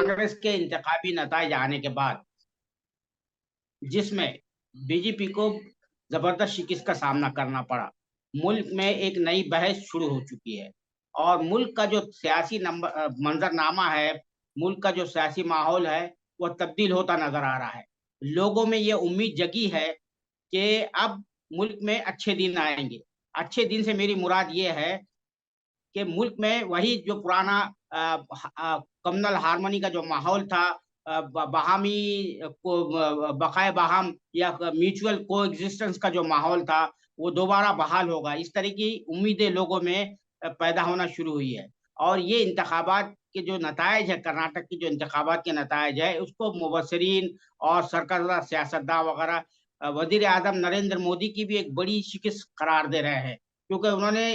कांग्रेस के इंतखाबी नताइज आने के बाद, जिसमें बीजेपी को जबरदस्त शिकस्त का सामना करना पड़ा, मुल्क में एक नई बहस शुरू हो चुकी है। और मुल्क का जो सियासी मंजरनामा है, मुल्क का जो सियासी माहौल है, वह तब्दील होता नजर आ रहा है। लोगों में ये उम्मीद जगी है कि अब मुल्क में अच्छे दिन आएंगे। अच्छे दिन से मेरी मुराद ये है कि मुल्क में वही जो पुराना कम्युनल हार्मनी का जो माहौल था, बहामी को बकाए बहाम या म्यूचुअल को एग्जिस्टेंस का जो माहौल था, वो दोबारा बहाल होगा। इस तरह की उम्मीदें लोगों में पैदा होना शुरू हुई है। और ये इंतखाबात के जो नतायज है, कर्नाटक की जो इंतखाबात के नतायज है, उसको मुबसरीन और सरकर्दा सियासतदान वगैरह वजीर आजम नरेंद्र मोदी की भी एक बड़ी शिकस्त करार दे रहे हैं, क्योंकि उन्होंने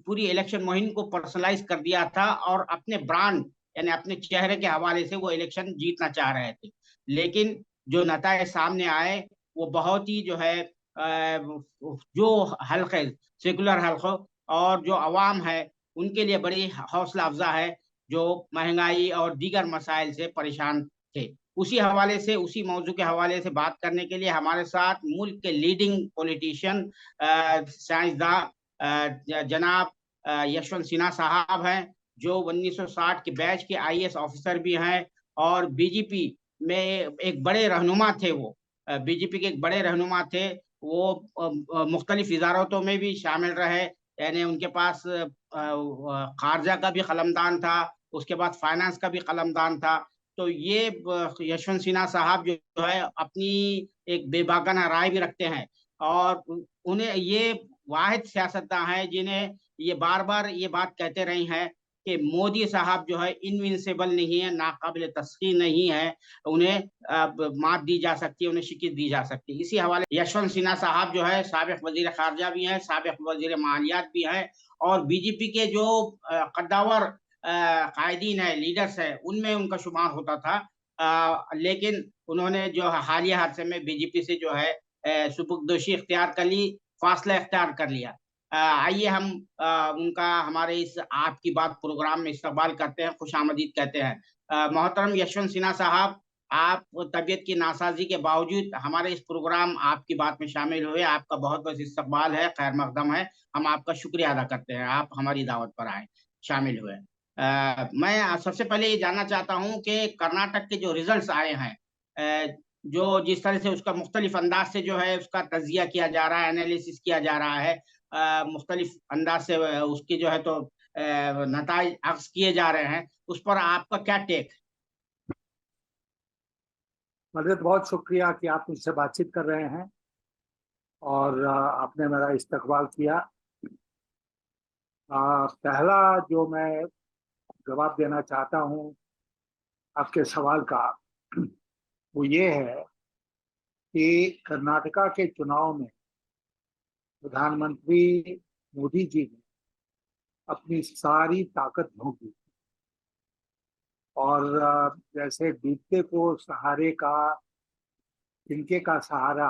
पूरी इलेक्शन मुहिम को पर्सनलाइज कर दिया था और अपने ब्रांड यानी अपने चेहरे के हवाले से वो इलेक्शन जीतना चाह रहे थे। लेकिन जो नताए सामने आए, वो बहुत ही जो है जो हल्के सेकुलर हल्कों और जो अवाम है, उनके लिए बड़ी हौसला अफजा है, जो महंगाई और दीगर मसाइल से परेशान थे। उसी हवाले से, उसी मौजू के हवाले से बात करने के लिए हमारे साथ मुल्क के लीडिंग पॉलिटिशियन, साइंसदान जनाब यशवंत सिन्हा साहब हैं, जो 1960 के बैच के आईएएस ऑफिसर भी हैं और बीजेपी में एक बड़े रहनुमा थे। वो बीजेपी के एक बड़े रहनुमा थे। वो मुख्तलिफ वजारतों में भी शामिल रहे, यानी उनके पास खारजा का भी कलमदान था, उसके बाद फाइनेंस का भी कलमदान था। तो ये यशवंत सिन्हा साहब जो है अपनी एक बेबाकाना राय भी रखते हैं, और उन्हें ये वाहिद सियासतदान है जिन्हें ये बार बार ये बात कहते रहे हैं कि मोदी साहब जो है इनविंसिबल नहीं है, नाकाबिल तस्खीर नहीं है, उन्हें मात दी जा सकती है, उन्हें शिकस्त दी जा सकती है। इसी हवाले यशवंत सिन्हा साहब जो है साबिक वजीर खारजा भी हैं, साबिक वजीर मालियात भी हैं, और बीजेपी के जो कद्दावर कायदीन है, लीडर्स है, उनमें उनका शुमार होता था। लेकिन उन्होंने जो हालिया हादसे में बीजेपी से जो है सुपुर्दोशी इख्तियार कर ली, फासला इख्तियार कर लिया। आइए हम उनका हमारे इस आपकी बात प्रोग्राम में इस्तकबाल करते हैं, खुशामदीद कहते हैं। मोहतरम यशवंत सिन्हा साहब, आप तबीयत की नासाजी के बावजूद हमारे इस प्रोग्राम आपकी बात में शामिल हुए, आपका बहुत बहुत इस्तकबाल है, खैर मकदम है। हम आपका शुक्रिया अदा करते हैं, आप हमारी दावत पर आए, शामिल हुए। मैं सबसे पहले ये जानना चाहता हूँ कि कर्नाटक के जो रिजल्ट्स आए हैं, जो जिस तरह से उसका मुख्तलिफ अंदाज से जो है उसका तजिया किया जा रहा है, एनालिसिस किया जा रहा है, मुख्तलिफ अंदाज से उसकी जो है तो नताइज अक्स किए जा रहे हैं, उस पर आपका क्या टेक? मदद, बहुत शुक्रिया कि आप मुझसे बातचीत कर रहे हैं और आपने मेरा इस्तकबाल किया। पहला जो मैं जवाब देना चाहता हूँ आपके सवाल का, वो ये है कि कर्नाटका के चुनाव में प्रधानमंत्री मोदी जी ने अपनी सारी ताकत झोंक दी और जैसे डूबते को सहारे का, तिनके का सहारा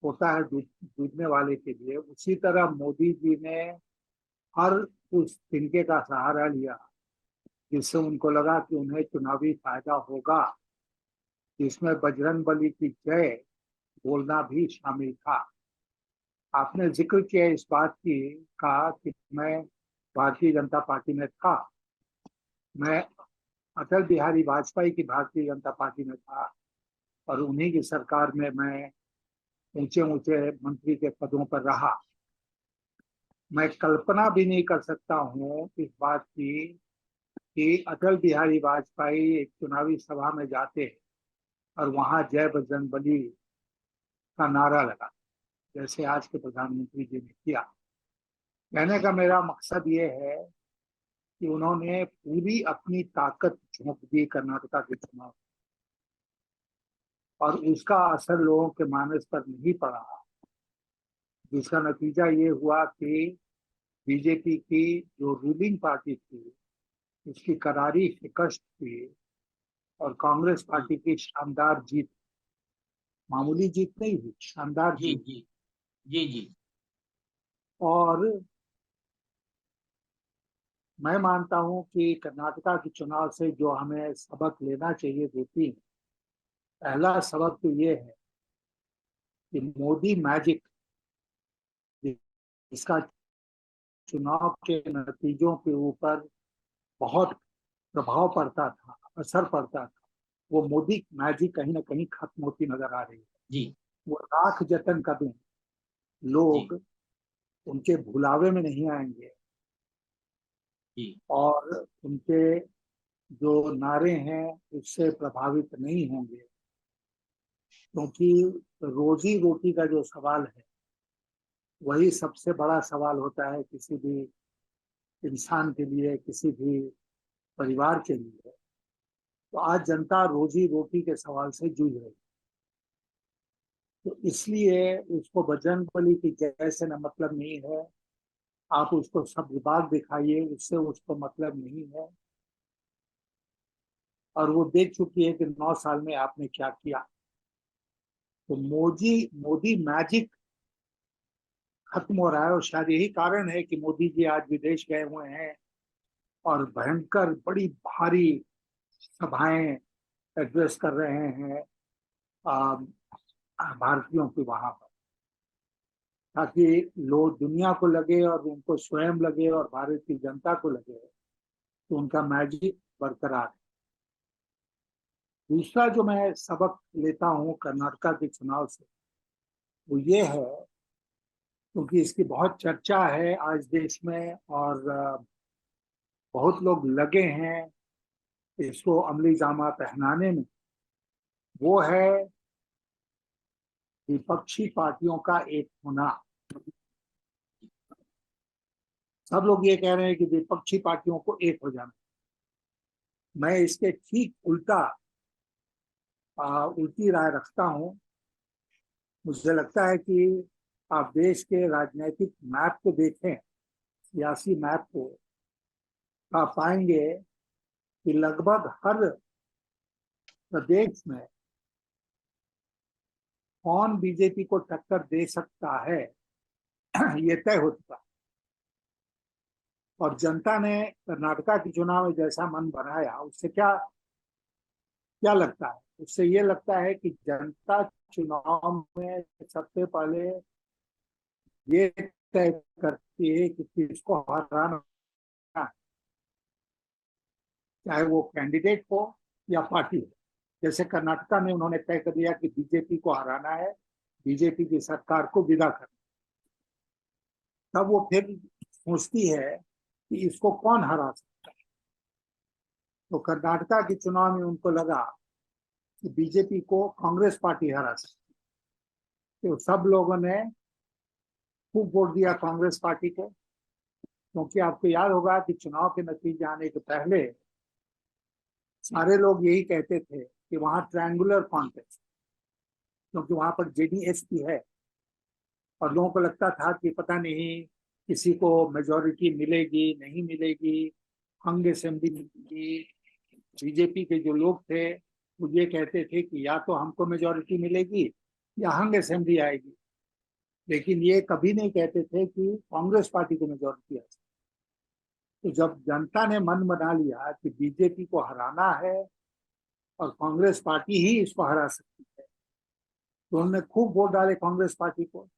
होता है डूबने वाले के लिए, उसी तरह मोदी जी ने हर उस तिनके का सहारा लिया जिससे उनको लगा कि उन्हें चुनावी फायदा होगा, जिसमें बजरंगबली की जय बोलना भी शामिल था। आपने जिक्र किया इस बात की, कहा कि मैं भारतीय जनता पार्टी में था, मैं अटल बिहारी वाजपेयी की भारतीय जनता पार्टी में था और उन्हीं की सरकार में मैं ऊंचे ऊंचे मंत्री के पदों पर रहा। मैं कल्पना भी नहीं कर सकता हूँ इस बात की कि अटल बिहारी वाजपेयी एक चुनावी सभा में जाते और वहां जय बजरंगबली का नारा लगा जैसे आज के प्रधानमंत्री जी ने किया। कहने का मेरा मकसद ये है कि उन्होंने पूरी अपनी ताकत झोंक दी कर्नाटका के चुनाव, और उसका असर लोगों के मानस पर नहीं पड़ा, जिसका नतीजा ये हुआ कि बीजेपी की जो रूलिंग पार्टी थी उसकी करारी शिकस्त थी और कांग्रेस पार्टी की शानदार जीत, मामूली जीत नहीं हुई, शानदार जी जीत। जी जी जी। और मैं मानता हूं कि कर्नाटका के चुनाव से जो हमें सबक लेना चाहिए, दो तीन। पहला सबक तो ये है कि मोदी मैजिक, इसका चुनाव के नतीजों के ऊपर बहुत प्रभाव पड़ता था, असर पड़ता था, वो मोदी मैजिक कहीं ना कहीं खत्म होती नजर आ रही है। जी वो लाख जतन करें, जी लोग उनके भुलावे में नहीं आएंगे जी और उनके जो नारे हैं उससे प्रभावित नहीं होंगे, क्योंकि रोजी रोटी का जो सवाल है वही सबसे बड़ा सवाल होता है किसी भी इंसान के लिए, किसी भी परिवार के लिए। तो आज जनता रोजी रोटी के सवाल से जूझ रही है। तो इसलिए उसको बजरंगबली की जय से न मतलब नहीं है, आप उसको सब विभाग दिखाइए, उससे उसको मतलब नहीं है। और वो देख चुकी है कि 9 साल में आपने क्या किया। तो मोदी मोदी मैजिक खत्म हो रहा है, और शायद यही कारण है कि मोदी जी आज विदेश गए हुए हैं और भयंकर बड़ी भारी सभाएं एड्रेस कर रहे हैं भारतीयों के वहां पर, ताकि लोग, दुनिया को लगे और उनको स्वयं लगे और भारत की जनता को लगे तो उनका मैजिक बरकरार है। दूसरा जो मैं सबक लेता हूँ कर्नाटका के चुनाव से, वो ये है, क्योंकि इसकी बहुत चर्चा है आज देश में और बहुत लोग लगे हैं इसको अमली जामा पहनाने में, वो है विपक्षी पार्टियों का एक होना। सब लोग ये कह रहे हैं कि विपक्षी पार्टियों को एक हो जाना। मैं इसके ठीक उल्टा उल्टी राय रखता हूँ। मुझे लगता है कि आप देश के राजनीतिक मैप को देखें, सियासी मैप को, तो आप पाएंगे कि लगभग हर प्रदेश में कौन बीजेपी को टक्कर दे सकता है ये तय हो चुका है। और जनता ने कर्नाटका के चुनाव में जैसा मन बनाया, उससे क्या क्या लगता है, उससे ये लगता है कि जनता चुनाव में सबसे पहले ये तय करती है कि किसको हराना है, चाहे वो कैंडिडेट हो या पार्टी हो। जैसे कर्नाटका में उन्होंने तय कर दिया कि बीजेपी को हराना है, बीजेपी की सरकार को विदा करना। तब वो फिर सोचती है कि इसको कौन हरा सकता है। तो कर्नाटका के चुनाव में उनको लगा कि बीजेपी को कांग्रेस पार्टी हरा सकती है, तो सब लोगों ने खूब वोट दिया कांग्रेस पार्टी को। क्योंकि आपको याद होगा कि चुनाव के नतीजे आने के पहले सारे लोग यही कहते थे कि वहां ट्रायंगुलर कॉन्टेस्ट, क्योंकि वहां पर जेडीएस है और लोगों को लगता था कि पता नहीं किसी को मेजोरिटी मिलेगी नहीं मिलेगी, हंग असेंबली मिलेगी। बीजेपी के जो लोग थे वो ये कहते थे कि या तो हमको मेजोरिटी मिलेगी या हंग असेंबली आएगी, लेकिन ये कभी नहीं कहते थे कि कांग्रेस पार्टी को मेजोरिटी आ सकती। तो जब जनता ने मन बना लिया कि बीजेपी को हराना है और कांग्रेस पार्टी ही इसको हरा सकती है, तो उन्होंने खूब वोट डाले कांग्रेस पार्टी को,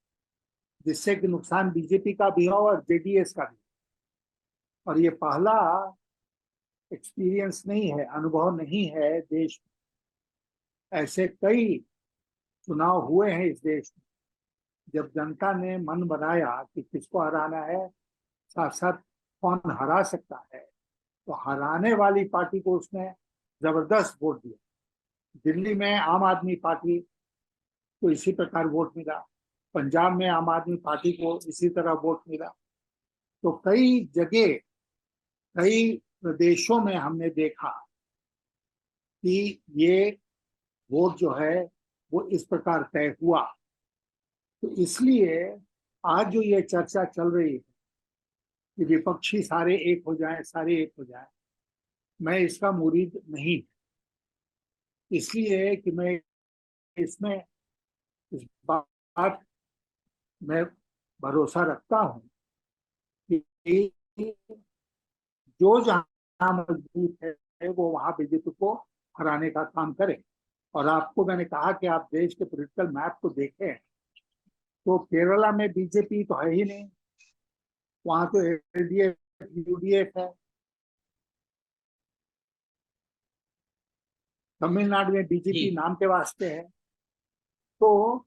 जिससे कि नुकसान बीजेपी का भी हो और जेडीएस का भी। और ये पहला एक्सपीरियंस नहीं है, अनुभव नहीं है देश में। ऐसे कई चुनाव हुए हैं इस देश में जब जनता ने मन बनाया कि किसको हराना है, साथ साथ कौन हरा सकता है, तो हराने वाली पार्टी को उसने जबरदस्त वोट दिया। दिल्ली में आम आदमी पार्टी को इसी प्रकार वोट मिला, पंजाब में आम आदमी पार्टी को इसी तरह वोट मिला। तो कई जगह, कई प्रदेशों में हमने देखा कि ये वोट जो है वो इस प्रकार तय हुआ। तो इसलिए आज जो ये चर्चा चल रही है कि विपक्षी सारे एक हो जाएं, सारे एक हो जाएं, मैं इसका मुरीद नहीं। इसलिए कि मैं इसमें इस बात में भरोसा रखता हूं कि जो जहां मजबूत है वो वहां बीजेपी को हराने का काम करे। और आपको मैंने कहा कि आप देश के पॉलिटिकल मैप को देखें तो केरला में बीजेपी तो है ही नहीं, वहां तो एलडीएफ यूडीएफ है। तमिलनाडु में बीजेपी जी नाम के वास्ते है। तो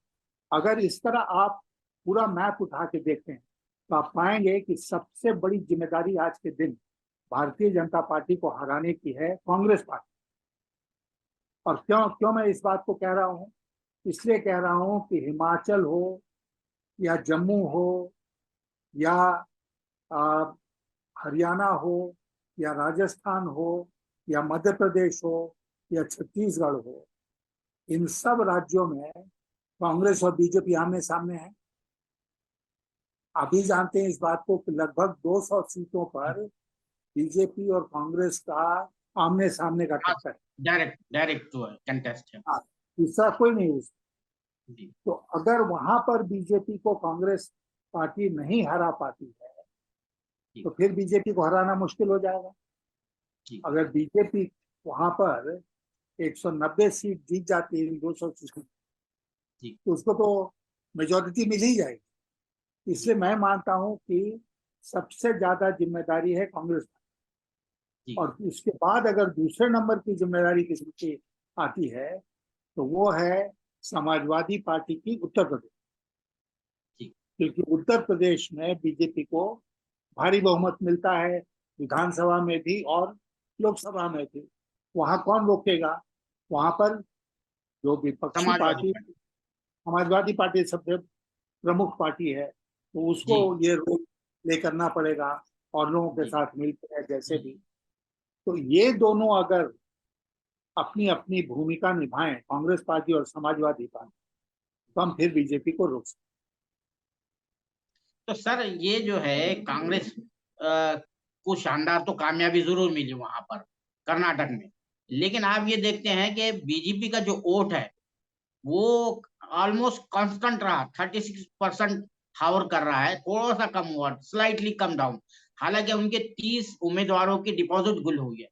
अगर इस तरह आप पूरा मैप उठा के देखें तो आप पाएंगे कि सबसे बड़ी जिम्मेदारी आज के दिन भारतीय जनता पार्टी को हराने की है कांग्रेस पार्टी। और क्यों क्यों मैं इस बात को कह रहा हूं? इसलिए कह रहा हूं कि हिमाचल हो या जम्मू हो या आ, हरियाणा हो या राजस्थान हो या मध्य प्रदेश हो या छत्तीसगढ़ हो, इन सब राज्यों में कांग्रेस और बीजेपी आमने सामने है। अभी जानते हैं इस बात को कि लगभग 200 सीटों पर बीजेपी और कांग्रेस का आमने सामने का हाँ, टक्कर है। डायरेक्ट डायरेक्ट तो है, कंटेस्ट है। हाँ, तीसरा कोई नहीं उसमें। जी तो अगर वहां पर बीजेपी को कांग्रेस पार्टी नहीं हरा पाती है जी तो फिर बीजेपी को हराना मुश्किल हो जाएगा। जी अगर बीजेपी वहां पर 190 सीट जीत जाती है 200 सीट, जी तो उसको तो मेजोरिटी मिल ही जाएगी। इसलिए मैं मानता हूं कि सबसे ज्यादा जिम्मेदारी है कांग्रेस। जी और इसके बाद अगर दूसरे नंबर की जिम्मेदारी किसी की आती है तो वो है समाजवादी पार्टी की उत्तर प्रदेश। जी क्योंकि उत्तर प्रदेश में बीजेपी को भारी बहुमत मिलता है, विधानसभा में भी और लोकसभा में भी। वहां कौन रोकेगा? वहां पर जो विपक्षी Samajwadi party, party. Samajwadi party सबसे प्रमुख पार्टी है, तो उसको जी ये रोल प्ले करना पड़ेगा और लोगों के जी साथ मिलकर जैसे जी भी। तो ये दोनों अगर अपनी अपनी भूमिका निभाएं, कांग्रेस पार्टी और समाजवादी पार्टी, तो हम फिर बीजेपी को रोक सकते तो सर ये जो है कांग्रेस को शानदार तो कामयाबी जरूर मिली वहां पर कर्नाटक में, लेकिन आप ये देखते हैं कि बीजेपी का जो वोट है वो ऑलमोस्ट कांस्टेंट रहा, 36% हावर कर रहा है, थोड़ा सा कम हुआ, स्लाइटली कम डाउन। हालांकि उनके 30 उम्मीदवारों की डिपॉजिट गुल हुई है।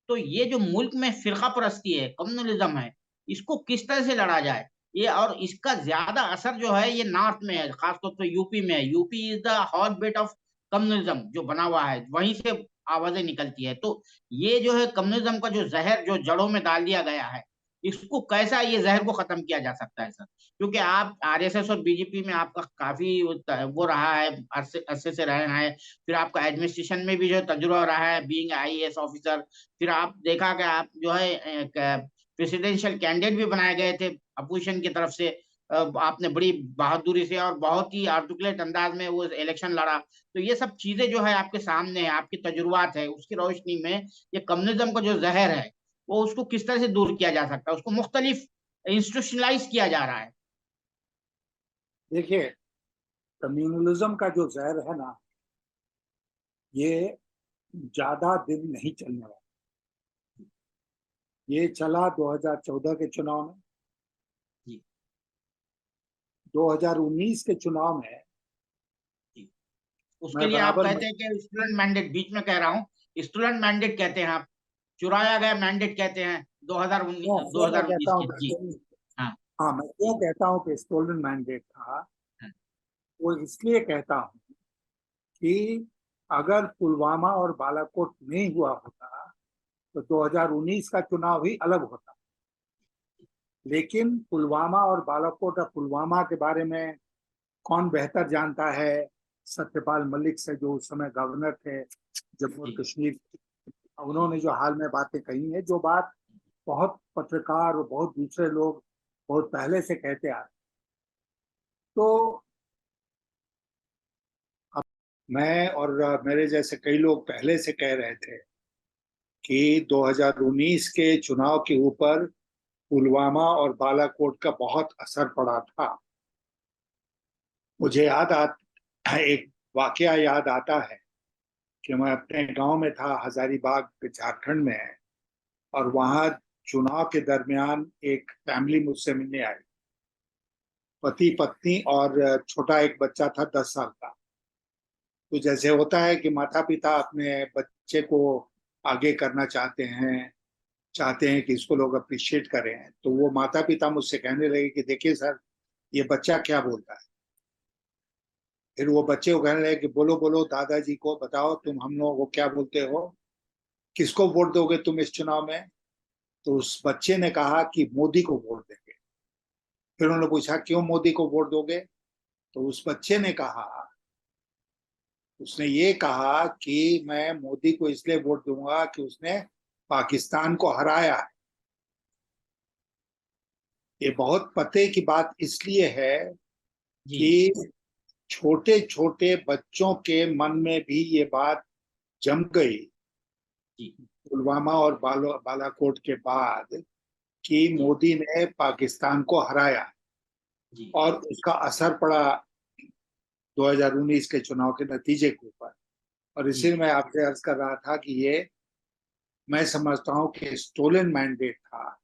तो ये जो मुल्क में फिरका परस्ती है, कम्युनलिज्म है, इसको किस तरह से लड़ा जाए ये, और इसका ज्यादा असर जो है ये नॉर्थ में है, खासतौर पर यूपी में है। UP is the hot bet of communalism जो बना हुआ है, वहीं से आवाजें निकलती है। तो ये जो है कम्युनिज्म का जो जहर जो जड़ों में डाल दिया गया है, इसको कैसा ये जहर को खत्म किया जा सकता है सर? क्योंकि आप आरएसएस और बीजेपी में आपका काफी वो रहा है, अरसे से रहे हैं, फिर आपका एडमिनिस्ट्रेशन में भी जो तजुर्बा रहा है बीइंग आईएएस ऑफिसर, फिर आप देखा कि आप जो है प्रेसिडेंशियल कैंडिडेट भी बनाए गए थे अपोजिशन की तरफ से। आपने बड़ी बहादुरी से और बहुत ही आर्टिकुलेट अंदाज में वो इलेक्शन लड़ा। तो ये सब चीजें जो है आपके सामने है, आपकी तजुर्बात है, उसकी रोशनी में ये कम्युनिज्म का जो जहर है वो उसको किस तरह से दूर किया जा सकता है, उसको मुख्तलिफ इंस्टीट्यूशनलाइज किया जा रहा है। हैं। देखिए, कम्युनलिज्म का जो जहर है ना, ये ज्यादा दिन नहीं चलने वाला। ये चला 2014 के चुनाव में, जी 2019 के चुनाव में। जी उसके मैं लिए आप बराबर कहते हैं कि स्टूडेंट मैंडेट, बीच में कह रहा हूँ, स्टूडेंट मैंडेट कहते हैं आप, चुराया गया मैंडेट कहते हैं 2019 वो मैं कहता 2019 हूँ के। जी हाँ हाँ, मैं क्यों कहता हूँ कि स्टोलन मैंडेट था? हाँ वो इसलिए कहता हूँ कि अगर पुलवामा और बालाकोट नहीं हुआ होता तो 2019 का चुनाव ही अलग होता। लेकिन पुलवामा और बालाकोट, और पुलवामा के बारे में कौन बेहतर जानता है? सत्यपाल मलिक से, जो उस समय गवर्नर थे जम्मू और जी कश्मीर। जी उन्होंने जो हाल में बातें कही हैं, जो बात बहुत पत्रकार और बहुत दूसरे लोग बहुत पहले से कहते आ रहे। तो अब मैं और मेरे जैसे कई लोग पहले से कह रहे थे कि 2019 के चुनाव के ऊपर पुलवामा और बालाकोट का बहुत असर पड़ा था। मुझे एक वाकया याद आता है कि मैं अपने गांव में था, हजारीबाग झारखंड में है। और वहां चुनाव के दरमियान एक फैमिली मुझसे मिलने आई, पति पत्नी और छोटा एक बच्चा था 10 साल का। तो जैसे होता है कि माता पिता अपने बच्चे को आगे करना चाहते हैं कि इसको लोग अप्रिशिएट करें, तो वो माता पिता मुझसे कहने लगे कि देखिए सर, ये बच्चा क्या बोलता है। फिर वो बच्चे को कहने लगे कि बोलो बोलो दादाजी को बताओ, तुम हम लोगों को क्या बोलते हो, किसको वोट दोगे तुम इस चुनाव में। तो उस बच्चे ने कहा कि मोदी को वोट देंगे। फिर उन्होंने पूछा क्यों मोदी को वोट दोगे। तो उस बच्चे ने कहा, उसने ये कहा कि मैं मोदी को इसलिए वोट दूंगा कि उसने पाकिस्तान को हराया है। ये बहुत पते की बात इसलिए है जी कि छोटे छोटे बच्चों के मन में भी ये बात जम गई जी पुलवामा और बालाकोट के बाद कि जी मोदी ने पाकिस्तान को हराया, जी और उसका असर पड़ा 2019 के चुनाव के नतीजे के ऊपर। और जी इसीलिए मैं आपसे अर्ज कर रहा था कि ये मैं समझता हूँ कि स्टोलन मैंडेट था।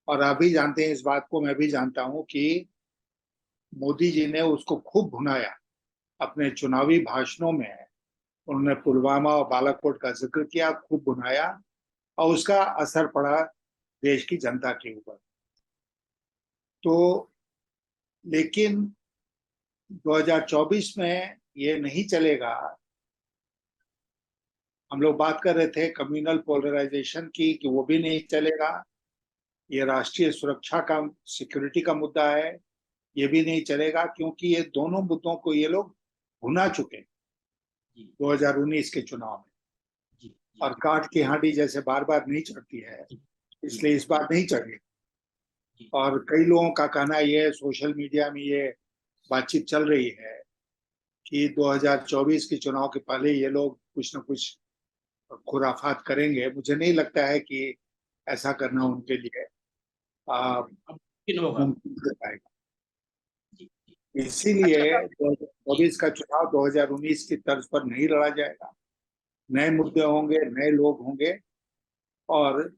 और आप भी जानते हैं इस बात को, मैं भी जानता हूँ कि मोदी जी ने उसको खूब भुनाया अपने चुनावी भाषणों में। उन्होंने पुलवामा और बालाकोट का जिक्र किया, खूब भुनाया, और उसका असर पड़ा देश की जनता के ऊपर। तो लेकिन 2024 में ये नहीं चलेगा। हम लोग बात कर रहे थे कम्युनल पोलराइजेशन की, कि वो भी नहीं चलेगा। ये राष्ट्रीय सुरक्षा का, सिक्योरिटी का मुद्दा है, ये भी नहीं चलेगा, क्योंकि ये दोनों मुद्दों को ये लोग भुना चुके हैं जी 2019 के चुनाव में। जी और जी काठ की हांडी जैसे बार बार नहीं चढ़ती है, जी जी इसलिए इस बार नहीं चढ़ी। जी और कई लोगों का कहना ये, सोशल मीडिया में ये बातचीत चल रही है कि 2024 के चुनाव के पहले ये लोग कुछ न कुछ खुराफात करेंगे। मुझे नहीं लगता है कि ऐसा करना जी उनके लिए अब किन होगा। मुमकिन हो पाएगा। जी जी। इसीलिए अच्छा सर। जी 2024 का चुनाव 2019 की तर्ज पर नहीं लड़ा जाएगा। नए जी। मुद्दे होंगे, नए लोग होंगे, और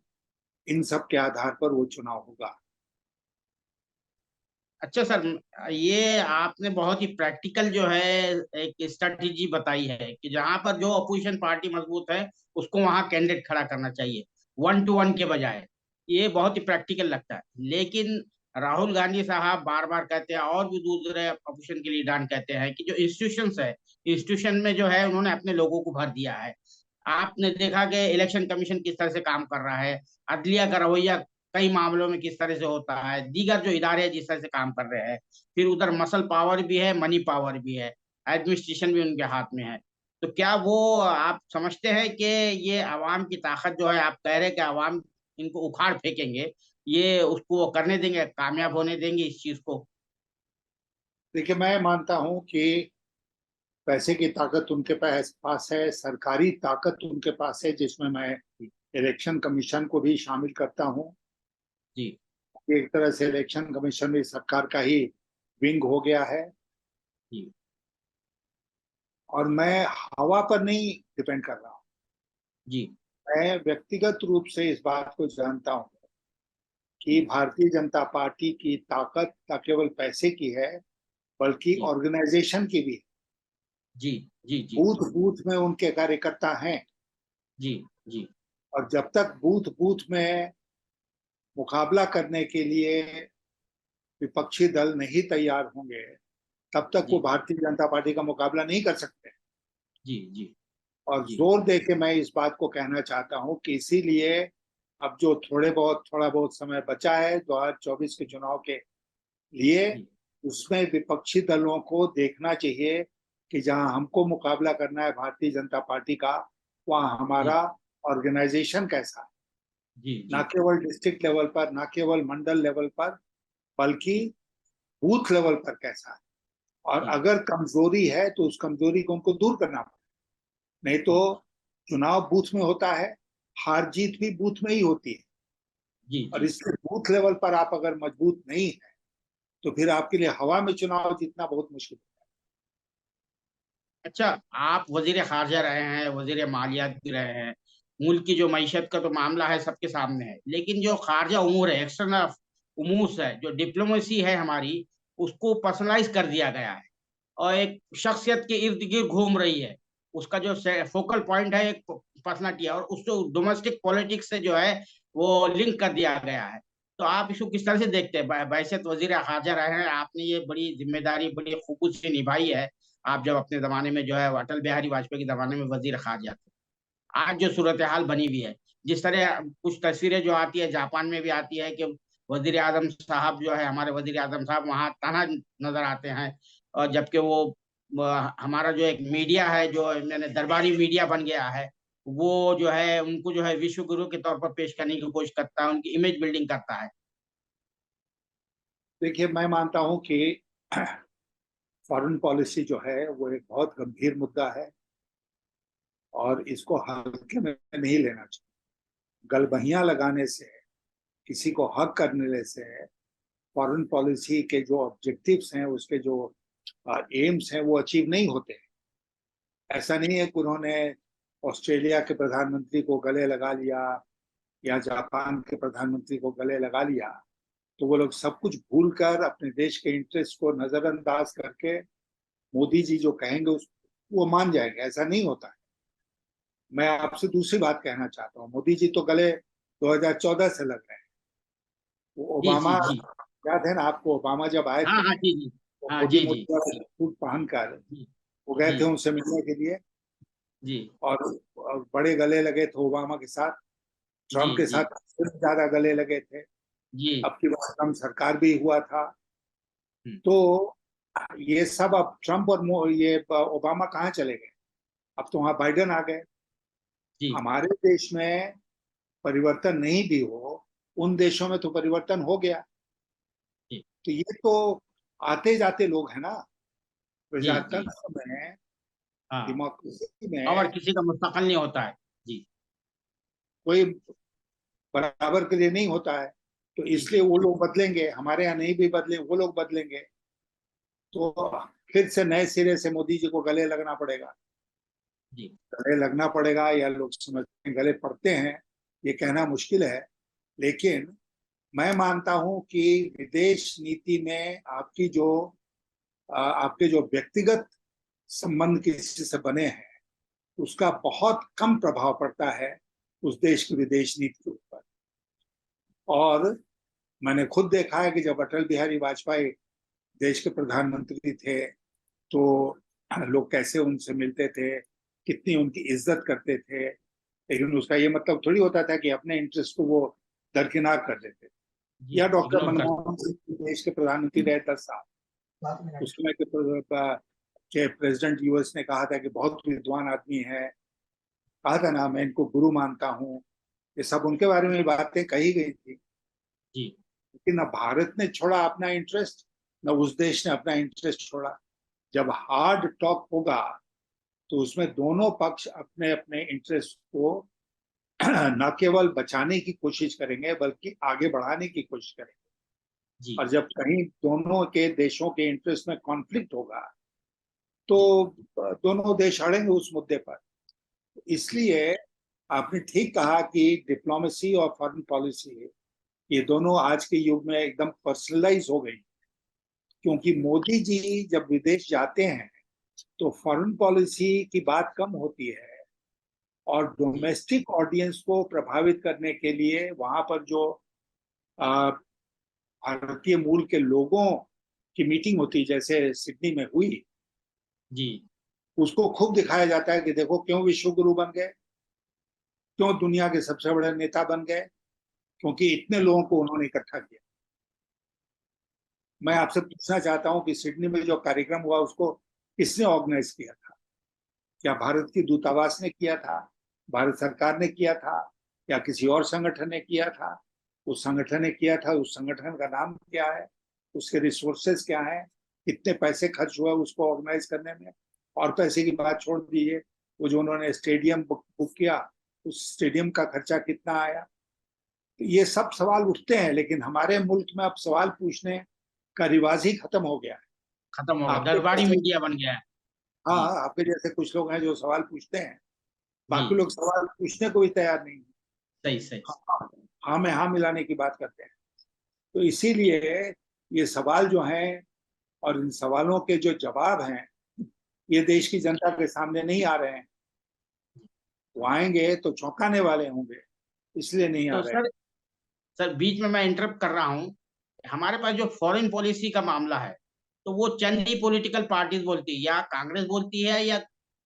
इन सब के आधार पर वो चुनाव होगा। अच्छा सर, ये आपने बहुत ही प्रैक्टिकल जो है एक स्ट्रेटेजी बताई है कि जहां पर जो अपोजिशन पार्टी मजबूत है उसको वहां कैंडिडेट खड़ा करना चाहिए, 1 to 1 के बजाय। ये बहुत ही प्रैक्टिकल लगता है। लेकिन राहुल गांधी साहब बार बार कहते हैं और भी दूसरे अपोजिशन के लीडर कहते हैं कि जो इंस्टीट्यूशंस है, इंस्टीट्यूशन में जो है उन्होंने अपने लोगों को भर दिया है। आपने देखा कि इलेक्शन कमीशन किस तरह से काम कर रहा है, अदलिया का रवैया कई मामलों में किस तरह से होता है, दीगर जो इदारे हैं जिस तरह से काम कर रहे हैं। फिर उधर मसल पावर भी है, मनी पावर भी है, एडमिनिस्ट्रेशन भी उनके हाथ में है। तो क्या वो आप समझते हैं कि ये आवाम की ताकत जो है, आप कह रहे हैं कि आवाम इनको उखाड़ फेंकेंगे, ये उसको वो करने देंगे, कामयाब होने देंगे इस चीज को? देखिए, मैं मानता हूं कि पैसे की ताकत उनके पास है, सरकारी ताकत उनके पास है, जिसमें मैं जी इलेक्शन कमीशन को भी शामिल करता हूं। जी एक तरह से इलेक्शन कमीशन भी सरकार का ही विंग हो गया है। जी और मैं हवा पर नहीं डिपेंड कर रहा हूं। जी मैं व्यक्तिगत रूप से इस बात को जानता हूं कि जी भारतीय जनता पार्टी की ताकत न केवल पैसे की है, बल्कि जी ऑर्गेनाइजेशन की भी है। जी जी जी बूथ बूथ में उनके कार्यकर्ता हैं। जी जी और जब तक बूथ बूथ में मुकाबला करने के लिए विपक्षी दल नहीं तैयार होंगे, तब तक वो जी भारतीय जनता पार्टी का मुकाबला नहीं कर सकते। जी जी और जी जोर दे के मैं इस बात को कहना चाहता हूं कि इसीलिए अब जो थोड़ा बहुत समय बचा है 2024 के चुनाव के लिए, जी उसमें विपक्षी दलों को देखना चाहिए कि जहां हमको मुकाबला करना है भारतीय जनता पार्टी का, वहां जी हमारा ऑर्गेनाइजेशन कैसा है। जी न जी केवल डिस्ट्रिक्ट लेवल पर, न केवल मंडल लेवल पर, बल्कि जी बूथ लेवल पर कैसा है। और जी अगर कमजोरी है तो उस कमजोरी को उनको दूर करना पड़ेगा। नहीं तो जी चुनाव बूथ में होता है, हार जीत भी बूथ में ही होती है। जी और जी। इसलिए बूथ लेवल पर आप अगर मजबूत नहीं है, तो फिर आपके लिए हवा में चुनाव जीतना बहुत मुश्किल अच्छा, आप वजीर खारजा रहे हैं, वजीर मालियात भी रहे हैं, मुल्क की जो मईशत का तो मामला है सबके सामने है, लेकिन जो खारजा उमूर है, एक्सटर्नल उमूर है, जो डिप्लोमेसी है हमारी, उसको पर्सनलाइज कर दिया गया है और एक शख्सियत के इर्द गिर्द घूम रही है। उसका जो फोकल पॉइंट है एक पर्सनालिटी है, और उसको डोमेस्टिक पॉलिटिक्स से जो है वो लिंक कर दिया गया है। तो आप इसको किस तरह से देखते हैं? बैसियत वजीर खारजा रहे हैं, आपने ये बड़ी जिम्मेदारी बड़ी खूबी से निभाई है। आप जब अपने जमाने में जो है अटल बिहारी वाजपेयी के जमाने में वजीर खारजा थे, आज जो सूरत हाल बनी हुई है, जिस तरह कुछ तस्वीरें जो आती है जापान में भी आती है कि वजीर आजम साहब जो है, हमारे वजीर आजम साहब वहाँ तनहा नजर आते हैं, और जबकि वो हमारा जो एक मीडिया है जो मैंने दरबारी मीडिया बन गया है, वो जो है उनको जो है विश्व गुरु के तौर पर पेश करने की कोशिश करता है, उनकी इमेज बिल्डिंग करता है। देखिए, मैं मानता हूं कि फॉरेन पॉलिसी जो है वो एक बहुत गंभीर मुद्दा है और इसको हल्के में नहीं लेना चाहिए। गलबहियां लगाने से, किसी को हक करने से फॉरेन पॉलिसी के जो ऑब्जेक्टिव्स हैं, उसके जो एम्स हैं, वो अचीव नहीं होते। ऐसा नहीं है कि उन्होंने ऑस्ट्रेलिया के प्रधानमंत्री को गले लगा लिया या जापान के प्रधानमंत्री को गले लगा लिया तो वो लोग सब कुछ भूलकर अपने देश के इंटरेस्ट को नजरअंदाज करके मोदी जी जो कहेंगे उस वो मान जाएंगे। ऐसा नहीं होता है। मैं आपसे दूसरी बात कहना चाहता हूँ, मोदी जी तो गले 2014 से लग रहे हैं। वो जी ओबामा, जी जी। याद है ना आपको, ओबामा जब आए हाँ थे हाँ जी जी। तो हाँ मोदी जी जी। मोदी वाला सूट पहनकर जी वो गए जी थे उनसे मिलने के लिए। जी और बड़े गले लगे थे ओबामा के साथ। जी ट्रम्प के जी साथ सिर्फ ज्यादा गले लगे थे। जी। अब की बार ट्रम्प सरकार भी हुआ था। हम्म, तो ये सब अब ट्रम्प और ये ओबामा कहाँ चले गए? अब तो वहां बाइडेन आ गए। जी हमारे देश में परिवर्तन नहीं भी हो, उन देशों में तो परिवर्तन हो गया। जी तो ये तो आते जाते लोग हैं ना। जी जी। प्रजातंत्र में, हाँ, डेमोक्रेसी और में किसी का मुस्तकल नहीं होता है। जी कोई बराबर के लिए नहीं होता है। तो जी इसलिए जी वो लोग बदलेंगे, हमारे यहाँ नहीं भी बदले वो लोग बदलेंगे। तो फिर से नए सिरे से मोदी जी को गले लगना पड़ेगा। जी गले लगना पड़ेगा या लोग समझते हैं गले पड़ते हैं, ये कहना मुश्किल है। लेकिन मैं मानता हूं कि विदेश नीति में आपके जो व्यक्तिगत संबंध किसी से बने हैं उसका बहुत कम प्रभाव पड़ता है उस देश की विदेश नीति के ऊपर। और मैंने खुद देखा है कि जब अटल बिहारी वाजपेयी देश के प्रधानमंत्री थे तो लोग कैसे उनसे मिलते थे, कितनी उनकी इज्जत करते थे। लेकिन उसका ये मतलब थोड़ी होता था कि अपने इंटरेस्ट को वो दरकिनार कर देते। जी। या डॉक्टर इग्नोर कर। मनमोहन सिंह देश के प्रधानमंत्री रहे 10 साल। उस समय के प्रेसिडेंट यूएस ने कहा था कि बहुत विद्वान आदमी है, कहा था ना मैं इनको गुरु मानता हूँ। ये सब उनके बारे में बातें कही गई थी। जी लेकिन न भारत ने छोड़ा अपना इंटरेस्ट, न उस देश ने अपना इंटरेस्ट छोड़ा। जब हार्ड टॉक होगा तो उसमें दोनों पक्ष अपने अपने इंटरेस्ट को न केवल बचाने की कोशिश करेंगे बल्कि आगे बढ़ाने की कोशिश करेंगे। जी और जब कहीं दोनों के देशों के इंटरेस्ट में कॉन्फ्लिक्ट होगा तो जी दोनों देश अड़ेंगे उस मुद्दे पर। इसलिए आपने ठीक कहा कि डिप्लोमेसी और फॉरेन पॉलिसी ये दोनों आज के युग में एकदम पर्सनलाइज हो गई। क्योंकि मोदी जी जब विदेश जाते हैं तो फॉरेन पॉलिसी की बात कम होती है और जी डोमेस्टिक ऑडियंस को प्रभावित करने के लिए वहां पर जो भारतीय मूल के लोगों की मीटिंग होती, जैसे सिडनी में हुई, जी उसको खूब दिखाया जाता है कि देखो क्यों विश्व गुरु बन गए, क्यों दुनिया के सबसे बड़े नेता बन गए, क्योंकि इतने लोगों को उन्होंने इकट्ठा किया। मैं आपसे पूछना चाहता हूं कि सिडनी में जो कार्यक्रम हुआ उसको किसने ऑर्गेनाइज किया था? क्या भारत की दूतावास ने किया था, भारत सरकार ने किया था, या किसी और संगठन ने किया था? उस संगठन ने किया था, उस संगठन का नाम क्या है, उसके रिसोर्सेज क्या है, कितने पैसे खर्च हुआ उसको ऑर्गेनाइज करने में? और पैसे की बात छोड़ दीजिए, वो जो उन्होंने स्टेडियम बुक किया उस स्टेडियम का खर्चा कितना आया? तो ये सब सवाल उठते हैं। लेकिन हमारे मुल्क में अब सवाल पूछने का रिवाज ही खत्म हो गया है। खत्म हो गया, आपके दरबारी जैसे, मीडिया बन गया है। हाँ, जी आपके जैसे कुछ लोग हैं जो सवाल पूछते हैं, बाकी जी। लोग सवाल पूछने को भी तैयार नहीं है। सही सही। हाँ, हाँ में हाँ मिलाने की बात करते हैं। तो इसीलिए ये सवाल जो हैं और इन सवालों के जो जवाब हैं ये देश की जनता के सामने नहीं आ रहे हैं। वो आएंगे तो चौंकाने वाले होंगे, इसलिए नहीं आ तो रहे हैं। सर बीच में मैं इंटरप्ट कर रहा हूँ। हमारे पास जो फॉरेन पॉलिसी का मामला है, तो वो चंद ही पॉलिटिकल पार्टीज बोलती है, या कांग्रेस बोलती है या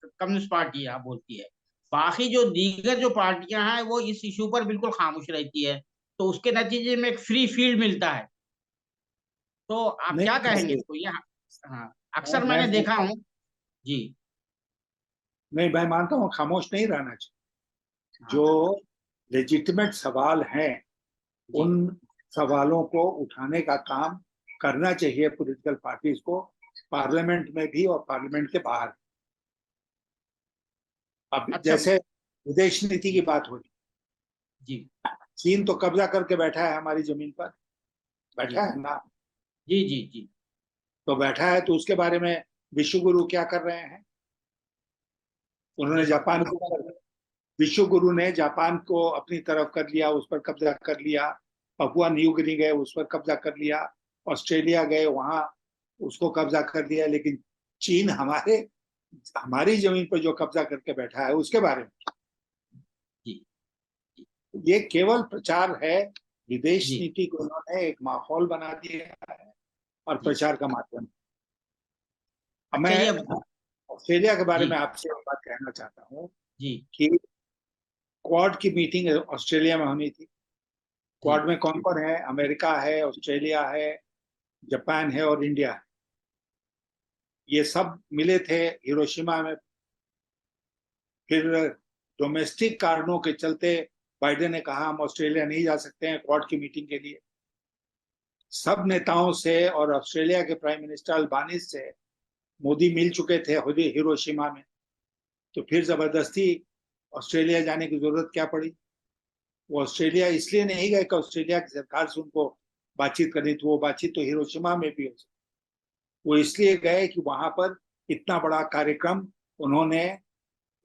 कम्युनिस्ट पार्टी यहाँ बोलती है। बाकी जो दीगर जो पार्टियां हैं वो इस इशू पर बिल्कुल खामोश रहती है। तो उसके नतीजे में एक फ्री फील्ड मिलता है। तो आप क्या नहीं कहेंगे नहीं, इसको? ये हाँ, मैं अक्सर मैं मैंने देखा हूँ। जी। नहीं, मैं मानता हूँ खामोश नहीं रहना चाहिए। जो हाँ। लेजिटिमेट सवाल हैं, जी। उन सवालों को उठाने का काम करना चाहिए पॉलिटिकल पार्टीज को, पार्लियामेंट में भी और पार्लियामेंट के बाहर। अब अच्छा। जैसे विदेश नीति की जी। बात हो रही, जी। चीन तो कब्जा करके बैठा है हमारी जमीन पर, जी। बैठा है ना? जी। जी। जी। तो बैठा है तो उसके बारे में विश्व गुरु क्या कर रहे हैं? उन्होंने विश्व जापान के ऊपर, विश्व गुरु ने जापान को अपनी तरफ कर लिया, उस पर कब्जा कर लिया। पपुआ न्यू गिनी गए, उस पर कब्जा कर लिया। ऑस्ट्रेलिया गए, वहां उसको कब्जा कर लिया। लेकिन चीन हमारे, हमारी जमीन पर जो कब्जा करके बैठा है उसके बारे में, जी। जी। ये केवल प्रचार है। विदेश जी। नीति को उन्होंने एक माहौल बना दिया है और जी। प्रचार का माध्यम। अब अच्छा, मैं ये। ऑस्ट्रेलिया के बारे जी। में आपसे एक बात कहना चाहता हूँ जी। कि क्वाड की मीटिंग ऑस्ट्रेलिया में होनी थी। जी। क्वाड में कौन कौन है? अमेरिका है, ऑस्ट्रेलिया है, जापान है और इंडिया है। ये सब मिले थे हिरोशिमा में। फिर डोमेस्टिक कारणों के चलते बाइडेन ने कहा हम ऑस्ट्रेलिया नहीं जा सकते हैं क्वाड की मीटिंग के लिए। सब नेताओं से और ऑस्ट्रेलिया के प्राइम मिनिस्टर अल्बानीज से मोदी मिल चुके थे हिरोशिमा में। तो फिर जबरदस्ती ऑस्ट्रेलिया जाने की जरूरत क्या पड़ी? वो ऑस्ट्रेलिया इसलिए नहीं गए कि ऑस्ट्रेलिया की सरकार से उनको बातचीत करनी थी। वो बातचीत तो हिरोशिमा में भी हो सकती। वो इसलिए गए कि वहां पर इतना बड़ा कार्यक्रम उन्होंने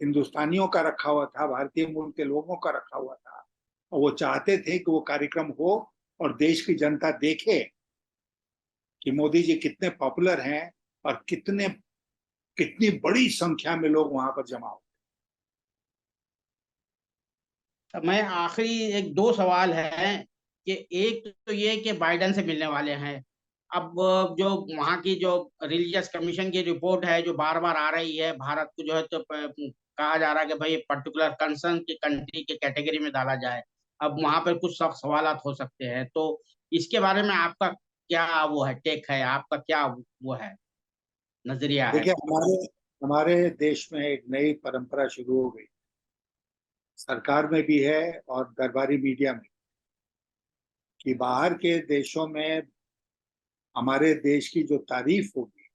हिंदुस्तानियों का रखा हुआ था, भारतीय मूल के लोगों का रखा हुआ था, और वो चाहते थे कि वो कार्यक्रम हो और देश की जनता देखे कि मोदी जी कितने पॉपुलर हैं और कितने, कितनी बड़ी संख्या में लोग वहां पर जमा हो। मैं आखिरी एक दो सवाल है कि एक तो ये कि बाइडेन से मिलने वाले हैं। अब जो वहाँ की जो रिलीजियस कमीशन की रिपोर्ट है जो बार बार आ रही है, भारत को जो है तो कहा जा रहा है कि भाई पर्टिकुलर कंसर्न की कंट्री के कैटेगरी में डाला जाए। अब वहां पर कुछ सख्त सवालात हो सकते हैं, तो इसके बारे में आपका क्या वो है, टेक है आपका, क्या वो है, नजरिया है? देखिए, हमारे हमारे देश में एक नई परंपरा शुरू हो गई, सरकार में भी है और दरबारी मीडिया में, कि बाहर के देशों में हमारे देश की जो तारीफ होगी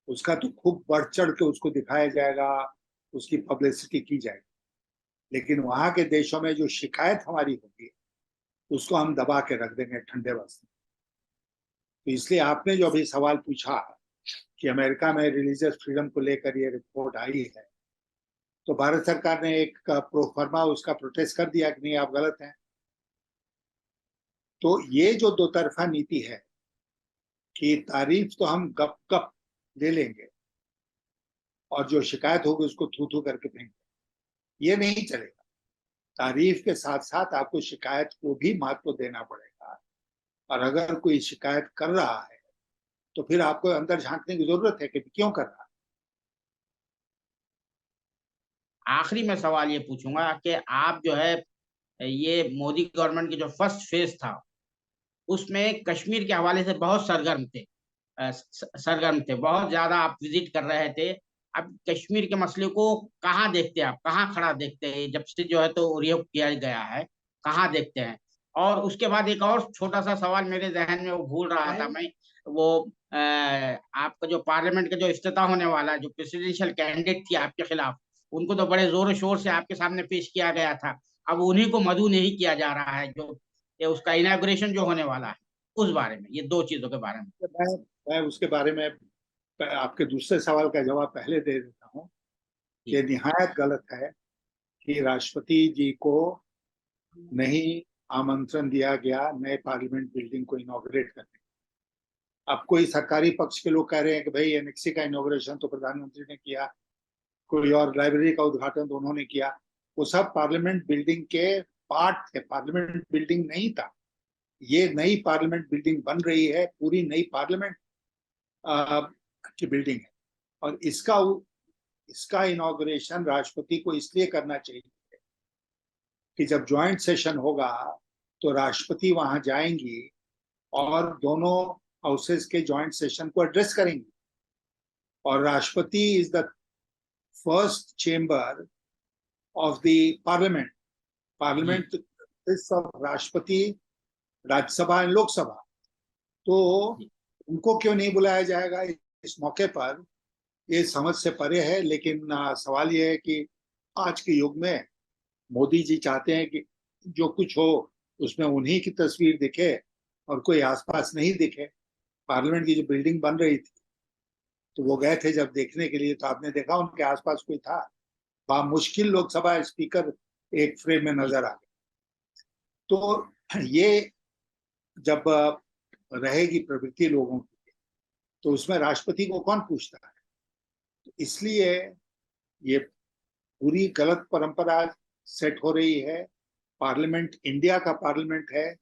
उसका तो खूब बढ़ चढ़ के उसको दिखाया जाएगा, उसकी पब्लिसिटी की जाएगी। लेकिन वहां के देशों में जो शिकायत हमारी होगी उसको हम दबा के रख देंगे ठंडे वास्ते। तो इसलिए आपने जो अभी सवाल पूछा कि अमेरिका में रिलीजियस फ्रीडम को लेकर ये रिपोर्ट आई है, तो भारत सरकार ने एक प्रोफर्मा उसका प्रोटेस्ट कर दिया कि नहीं आप गलत हैं। तो ये जो दो तरफा नीति है कि तारीफ तो हम गप गप ले लेंगे और जो शिकायत होगी उसको थू थू करके फेंकेंगे, ये नहीं चलेगा। तारीफ के साथ साथ आपको शिकायत को भी महत्व देना पड़ेगा। और अगर कोई शिकायत कर रहा है तो फिर आपको अंदर झांकने की जरूरत है कि क्यों कर रहा है। आखिरी में सवाल ये पूछूंगा कि आप जो है, ये मोदी गवर्नमेंट की जो फर्स्ट फेज था उसमें कश्मीर के हवाले से बहुत सरगर्म थे। सरगर्म थे, बहुत ज्यादा आप विजिट कर रहे थे। अब कश्मीर के मसले को कहाँ देखते हैं आप, कहाँ खड़ा देखते हैं जब से जो है तो रिओप किया गया है, कहाँ देखते हैं? और उसके बाद एक और छोटा सा सवाल मेरे जहन में वो भूल रहा था मैं, वो आपका जो पार्लियामेंट का जो इफ्तिताह होने वाला है, जो प्रेसिडेंशियल कैंडिडेट थी आपके खिलाफ, उनको तो बड़े जोर शोर से आपके सामने पेश किया गया था। अब उन्हीं को मदऊ नहीं किया जा रहा है, जो ये उसका इनाग्रेशन जो होने वाला है, उस बारे में, ये दो चीजों के बारे में। तो मैं उसके बारे में आपके दूसरे सवाल का जवाब पहले दे देता हूँ। जी। ये निहायत गलत है कि राष्ट्रपति जी को नहीं आमंत्रण दिया गया नए पार्लियामेंट बिल्डिंग को इनॉग्रेट करने। अब कोई सरकारी पक्ष के लोग कह रहे हैं कि भाई एनेक्सी का इनॉग्रेशन तो प्रधानमंत्री ने किया, कोई और लाइब्रेरी का उद्घाटन तो उन्होंने किया। वो सब पार्लियामेंट बिल्डिंग के पार्ट थे, पार्लियामेंट बिल्डिंग नहीं था। ये नई पार्लियामेंट बिल्डिंग बन रही है, पूरी नई पार्लियामेंट की बिल्डिंग है। और इसका इनॉग्रेशन राष्ट्रपति को इसलिए करना चाहिए कि जब ज्वाइंट सेशन होगा तो राष्ट्रपति वहां जाएंगी और दोनों हाउसेस के ज्वाइंट सेशन को एड्रेस करेंगी। और राष्ट्रपति is the first chamber of the parliament. Parliament of राष्ट्रपति, राज्यसभा एंड लोकसभा। तो उनको क्यों नहीं बुलाया जाएगा इस मौके पर, ये समझ से परे है। लेकिन सवाल ये है कि आज के युग में मोदी जी चाहते हैं कि जो कुछ हो उसमें उन्हीं की तस्वीर दिखे और कोई आसपास नहीं दिखे। पार्लियामेंट की जो बिल्डिंग बन रही थी तो वो गए थे जब देखने के लिए, तो आपने देखा उनके आसपास कोई था? मुश्किल लोकसभा स्पीकर एक फ्रेम में नजर आ गए। तो ये जब रहेगी प्रवृत्ति लोगों की तो उसमें राष्ट्रपति को कौन पूछता है? तो इसलिए ये पूरी गलत परंपरा सेट हो रही है। पार्लियामेंट इंडिया का पार्लियामेंट है,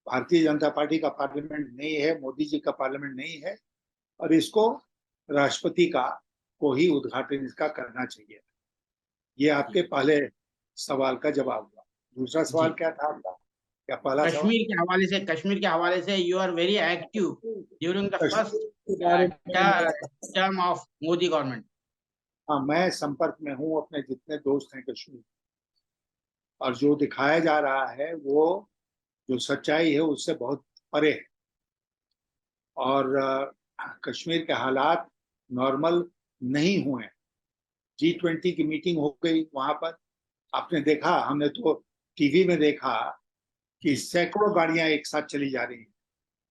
भारतीय जनता पार्टी का पार्लियामेंट नहीं है, मोदी जी का पार्लियामेंट नहीं है। और इसको राष्ट्रपति को ही उद्घाटन इसका करना चाहिए। ये आपके पहले सवाल का जवाब हुआ। दूसरा सवाल क्या था आपका? क्या पहला सवाल? कश्मीर के हवाले से you are very active during the first term of Modi government. हाँ, मैं संपर्क में हूँ, अपने जितने दोस्त हैं कश्मीर, और जो दिखाया जा रहा है वो जो सच्चाई है उससे बहुत परे है। और कश्मीर के हालात नॉर्मल नहीं हुए। G20 की मीटिंग हो गई वहां पर, आपने देखा, हमने तो टीवी में देखा कि सैकड़ों गाड़ियां एक साथ चली जा रही हैं।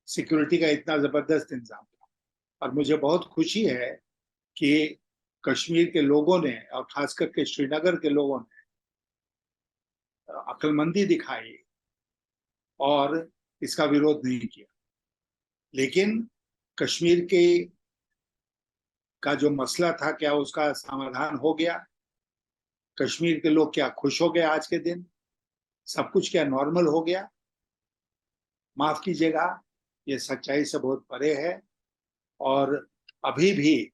सिक्योरिटी का इतना जबरदस्त इंतजाम था। और मुझे बहुत खुशी है कि कश्मीर के लोगों ने और खास करके श्रीनगर के लोगों ने अक्लमंदी दिखाई और इसका विरोध नहीं किया। लेकिन कश्मीर के का जो मसला था, क्या उसका समाधान हो गया? कश्मीर के लोग क्या खुश हो गए आज के दिन? सब कुछ क्या नॉर्मल हो गया? माफ कीजिएगा, ये सच्चाई से बहुत परे है। और अभी भी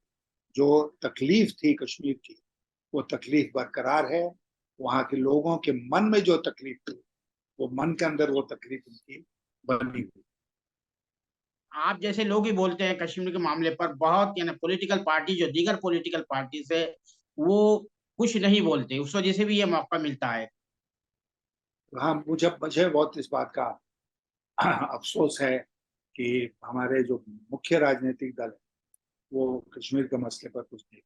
जो तकलीफ थी कश्मीर की, वो तकलीफ बरकरार है। वहां के लोगों के मन में जो तकलीफ थी, वो मन के अंदर वो तकलीफ उनकी बनी हुई। आप जैसे लोग ही बोलते हैं कश्मीर के मामले पर, बहुत यानी पॉलिटिकल पार्टी जो दीगर पॉलिटिकल पार्टी से वो कुछ नहीं बोलते, उस वजह से भी ये मौका मिलता है। हाँ, मुझे बहुत इस बात का अफसोस है कि हमारे जो मुख्य राजनीतिक दल है वो कश्मीर के मसले पर कुछ नहीं।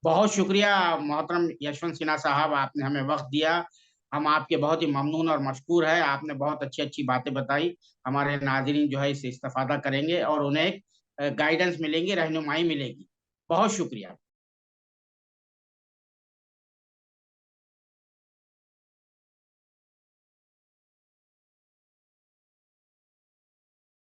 बहुत शुक्रिया मोहतरम यशवंत सिन्हा साहब, आपने हमें वक्त दिया। हम आपके बहुत ही ममनून और मशकूर है। आपने बहुत अच्छी अच्छी बातें बताई। हमारे नाज़रीन जो है इससे इस्तेफादा करेंगे और उन्हें गाइडेंस मिलेंगी, रहनुमाई मिलेगी। बहुत शुक्रिया।